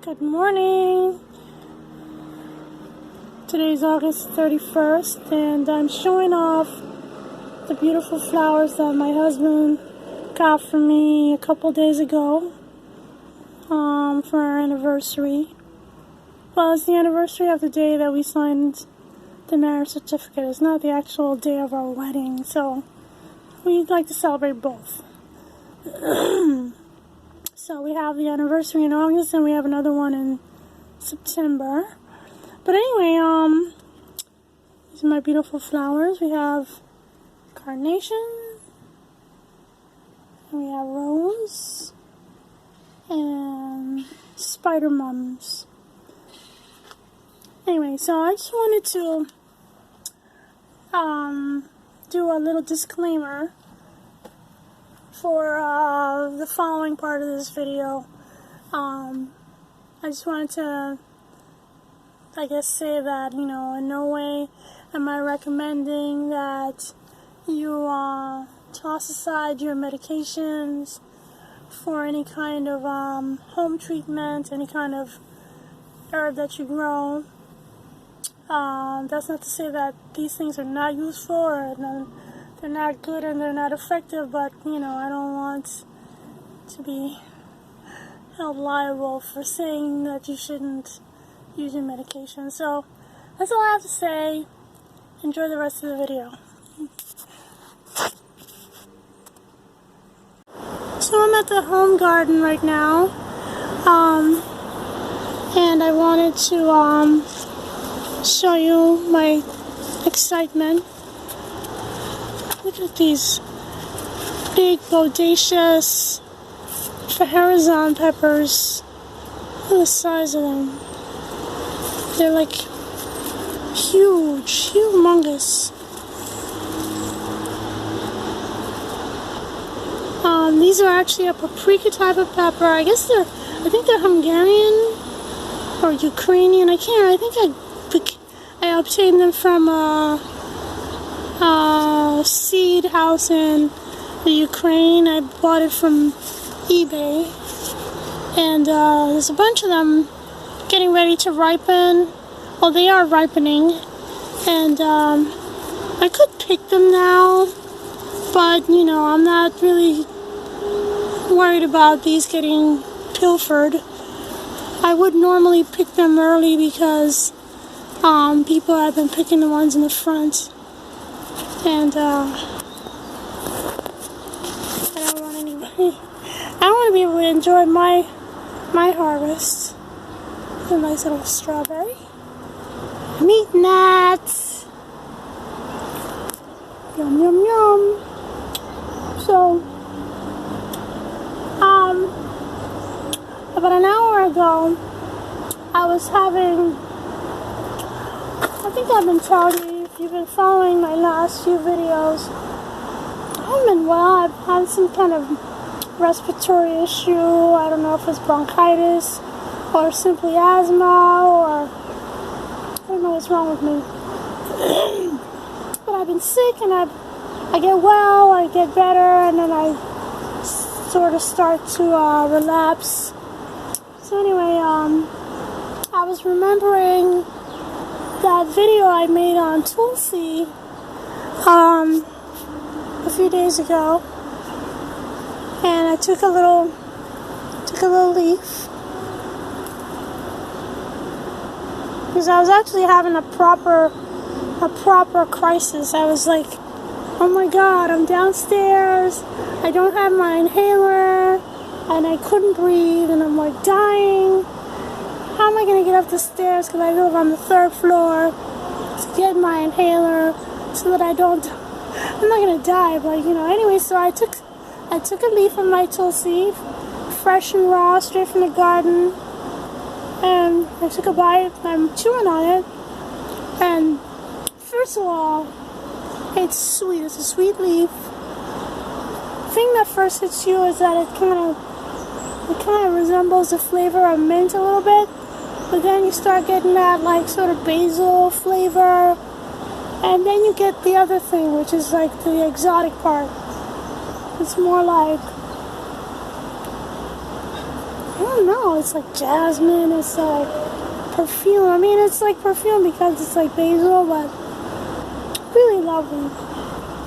Good morning. Today's August 31st and I'm showing off the beautiful flowers that my husband got for me a couple days ago for our anniversary. Well, it's the anniversary of the day that we signed the marriage certificate. It's not the actual day of our wedding, so we'd like to celebrate both. So we have the anniversary in August and we have another one in September. But anyway, these are my beautiful flowers. We have carnation, and we have rose, and spider mums. Anyway, so I just wanted to do a little disclaimer for the following part of this video. I just wanted to, I guess, say that, in no way am I recommending that you toss aside your medications for any kind of home treatment, any kind of herb that you grow. That's not to say that these things are not useful or they're not good and they're not effective, but, I don't want to be held liable for saying that you shouldn't use your medication. So, that's all I have to say. Enjoy the rest of the video. So I'm at the home garden right now, and I wanted to show you my excitement. Look at these big, bodacious Faharazan peppers. Look at the size of them. They're like huge, humongous. These are actually a paprika type of pepper. I think they're Hungarian or Ukrainian. I think I obtained them from a seed house in the Ukraine. I bought it from eBay, and there's a bunch of them getting ready to ripen. Well, they are ripening, and I could pick them now, but I'm not really worried about these getting pilfered. I would normally pick them early because people have been picking the ones in the front, and I don't want to be able to enjoy my harvest. A nice little strawberry. Meat nuts. Yum yum yum. So, about an hour ago, I was having, I think I've been telling you, if you've been following my last few videos, I haven't been well. I've had some kind of respiratory issue. I don't know if it's bronchitis or simply asthma, or I don't know what's wrong with me. But I've been sick, and I get well, I get better, and then I sort of start to relapse. So anyway, I was remembering that video I made on Tulsi a few days ago, and I took a little leaf, because I was actually having a proper crisis. I was like, oh my god, I'm downstairs, I don't have my inhaler, and I couldn't breathe, and I'm like dying. How am I going to get up the stairs, because I live on the 3rd floor, to get my inhaler so that I'm not going to die, but anyway, so I took a leaf of my Tulsi, fresh and raw, straight from the garden, and I took a bite. I'm chewing on it, and first of all, it's sweet. It's a sweet leaf. The thing that first hits you is that it kind of resembles the flavor of mint a little bit, but then you start getting that like sort of basil flavor, and then you get the other thing, which is like the exotic part. It's more like, I don't don't know, it's like jasmine, it's like perfume. I mean, it's like perfume because it's like basil, but really lovely.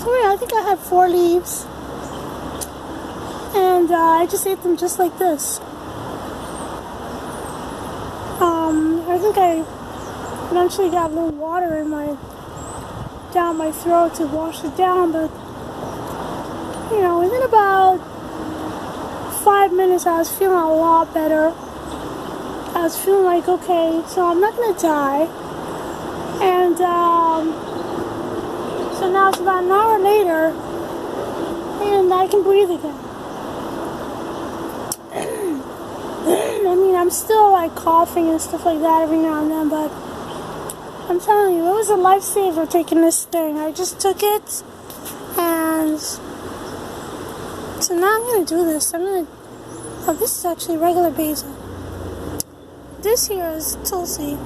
So yeah, I think I had 4 leaves, and I just ate them just like this. I think I eventually got a little water in down my throat to wash it down, but you know, within about 5 minutes I was feeling a lot better. I was feeling like, okay, so I'm not gonna die. And so now it's about an hour later and I can breathe again. I mean, I'm still like coughing and stuff like that every now and then, but I'm telling you, it was a lifesaver taking this thing. I just took it, and so now I'm gonna do this. Oh, this is actually regular basil. This here is tulsi.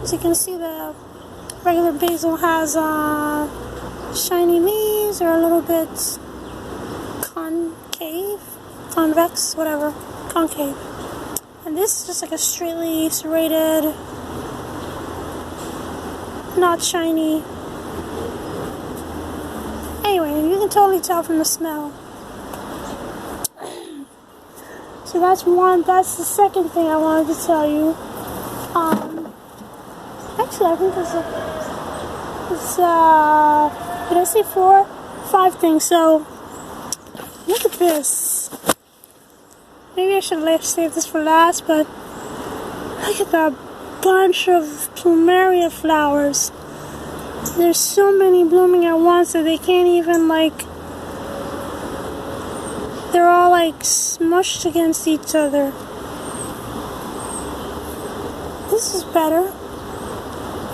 As you can see, the regular basil has shiny leaves, or a little bit concave, convex, whatever, concave. And this is just like a straightly serrated, not shiny. Anyway, you can totally tell from the smell. So that's the second thing I wanted to tell you. Actually, I think did I say 4? 5 things. So, look at this. Maybe I should save this for last, but look at that bunch of plumeria flowers. There's so many blooming at once that they can't even, like, they're all like smushed against each other. This is better.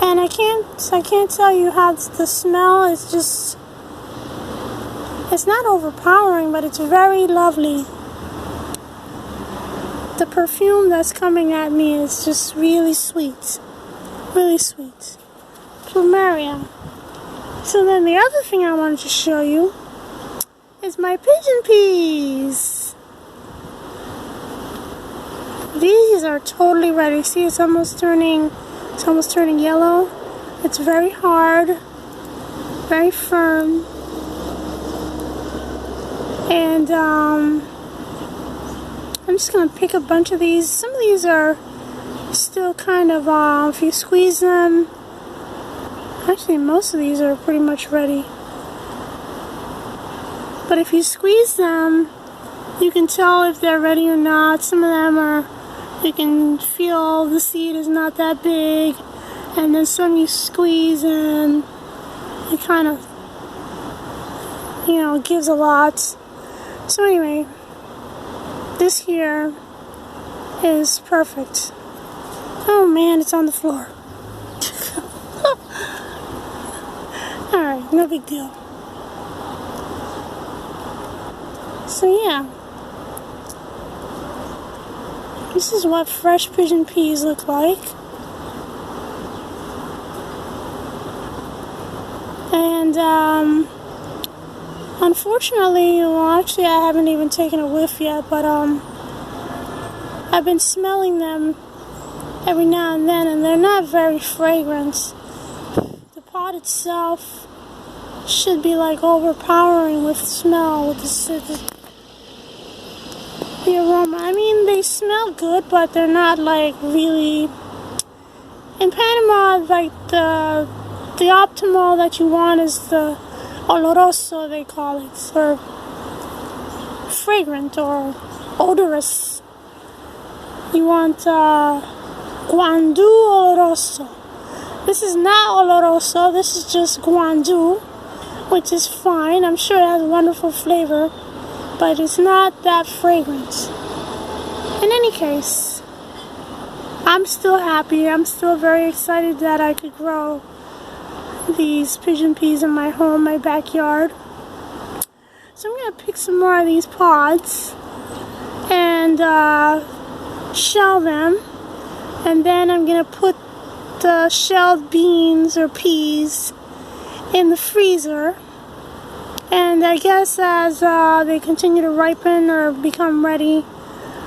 And I can't tell you how the smell is just, it's not overpowering, but it's very lovely. The perfume that's coming at me is just really sweet. Really sweet. Plumeria. So then the other thing I wanted to show you is my pigeon peas. These are totally ready. See, it's almost turning yellow. It's very hard, very firm, and I'm just gonna pick a bunch of these. Some of these are still kind of, if you squeeze them, actually most of these are pretty much ready. But if you squeeze them, you can tell if they're ready or not. Some of them are, you can feel the seed is not that big, and then some you squeeze and it kind of, you know, gives a lot. So anyway, this here is perfect. Oh man, it's on the floor. Alright, no big deal. So yeah, this is what fresh pigeon peas look like. And unfortunately, well, actually I haven't even taken a whiff yet, but I've been smelling them every now and then, and they're not very fragrant. The pot itself should be like overpowering with smell, with the aroma. I mean, they smell good, but they're not like really. In Panama, like the optimal that you want is the oloroso, they call it, or fragrant or odorous. You want guandu oloroso. This is not oloroso. This is just guandu, which is fine. I'm sure it has a wonderful flavor, but it's not that fragrant. In any case, I'm still happy. I'm still very excited that I could grow these pigeon peas in my home, my backyard. So I'm going to pick some more of these pods and shell them, and then I'm going to put the shelled beans or peas in the freezer. And I guess as they continue to ripen or become ready,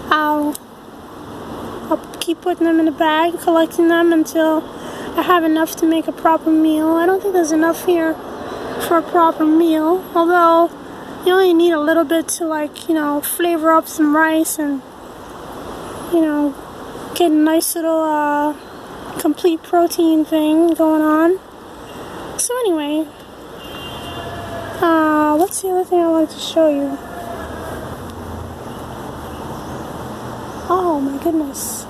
I'll I'll keep putting them in a bag, collecting them until I have enough to make a proper meal. I don't think there's enough here for a proper meal, although you only need a little bit to, like, you know, flavor up some rice and, you know, get a nice little complete protein thing going on. So anyway, what's the other thing I wanted to show you? Oh my goodness,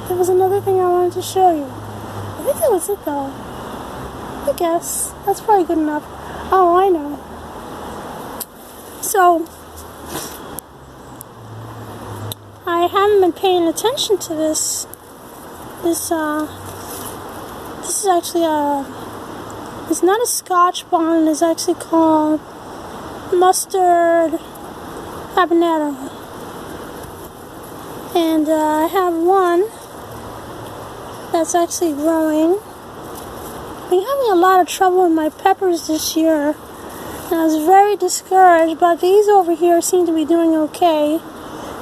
there was another thing I wanted to show you. I think that was it though. I guess that's probably good enough. Oh, I know. So I haven't been paying attention to this. This is actually it's not a Scotch bonnet. It's actually called mustard habanero. And I have one that's actually growing. I've been having a lot of trouble with my peppers this year, and I was very discouraged, but these over here seem to be doing okay.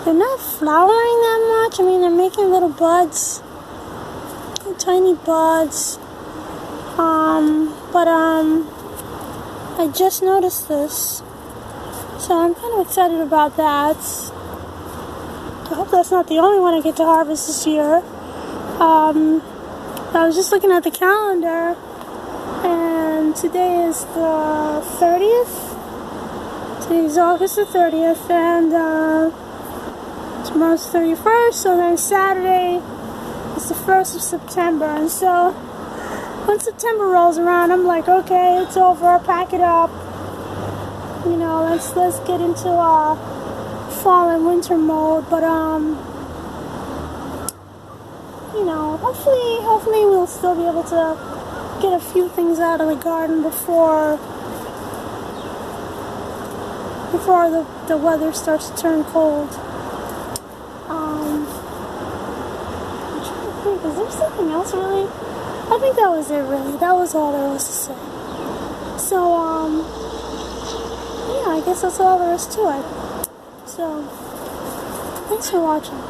They're not flowering that much. I mean, they're making little buds, little tiny buds. But I just noticed this, so I'm kind of excited about that. I hope that's not the only one I get to harvest this year. I was just looking at the calendar, and today is the 30th. Today is August the 30th, and tomorrow's the 31st, so then Saturday is the 1st of September. And so when September rolls around, I'm like, okay, it's over, pack it up. You know, let's get into fall and winter mode. But you know, hopefully we'll still be able to get a few things out of the garden before the weather starts to turn cold. I'm trying to think, is there something else really? I think that was it really. That was all there was to say. So yeah, I guess that's all there is to it. So thanks for watching.